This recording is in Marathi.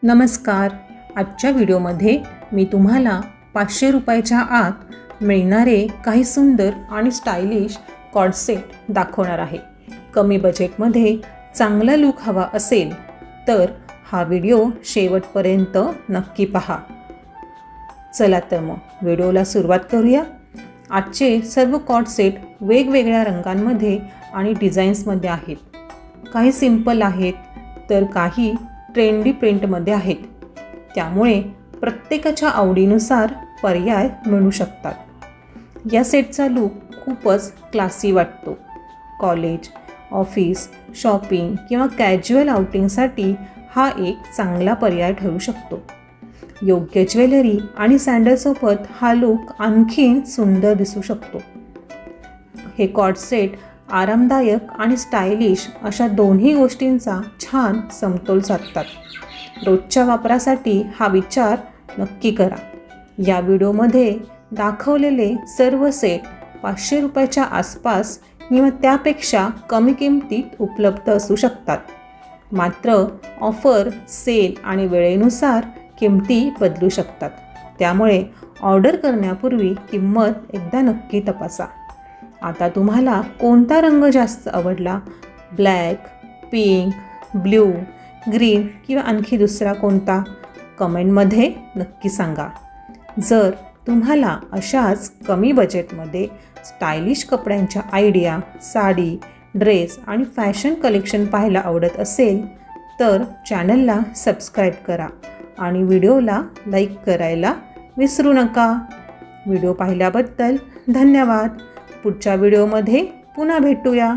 नमस्कार. आजच्या व्हिडिओमध्ये मी तुम्हाला 500 रुपयाच्या आत मिळणारे काही सुंदर आणि स्टायलिश कॉर्ड सेट दाखवणार आहे. कमी बजेटमध्ये चांगला लूक हवा असेल तर हा व्हिडिओ शेवटपर्यंत नक्की पहा. चला तर मग व्हिडिओला सुरुवात करूया. आजचे सर्व कॉर्ड सेट वेगवेगळ्या रंगांमध्ये आणि डिझाईन्समध्ये आहेत. काही सिंपल आहेत तर काही ट्रेंडी प्रिंटमध्ये आहेत. त्यामुळे प्रत्येकाच्या आवडीनुसार पर्याय मिळू शकतात. या सेटचा लूक खूपच क्लासी वाटतो. कॉलेज, ऑफिस, शॉपिंग किंवा कॅज्युअल आउटिंगसाठी हा एक चांगला पर्याय ठरू शकतो. योग्य ज्वेलरी आणि सँडलसोबत हा लूक आणखीन सुंदर दिसू शकतो. हे कॉर्ड सेट आरामदायक आणि स्टायलिश अशा दोन्ही गोष्टींचा छान समतोल साधतात. रोजच्या वापरासाठी हा विचार नक्की करा. या व्हिडिओमध्ये दाखवलेले सर्व सेट 500 रुपयाच्या आसपास किंवा त्यापेक्षा कमी किमतीत उपलब्ध असू शकतात. मात्र ऑफर, सेल आणि वेळेनुसार किमती बदलू शकतात. त्यामुळे ऑर्डर करण्यापूर्वी किंमत एकदा नक्की तपासा. आता तुम्हाला कोणता रंग जास्त आवडला? ब्लॅक, पिंक, ब्ल्यू, ग्रीन किंवा आणखी दुसरा कोणता? कमेंटमध्ये नक्की सांगा. जर तुम्हाला अशाच कमी बजेटमध्ये स्टायलिश कपड्यांच्या आयडिया, साडी, ड्रेस आणि फॅशन कलेक्शन पाहायला आवडत असेल तर चॅनलला सबस्क्राईब करा आणि व्हिडिओला लाईक करायला विसरू नका. व्हिडिओ पाहिल्याबद्दल धन्यवाद. पुढच्या व्हिडिओमध्ये पुन्हा भेटूया.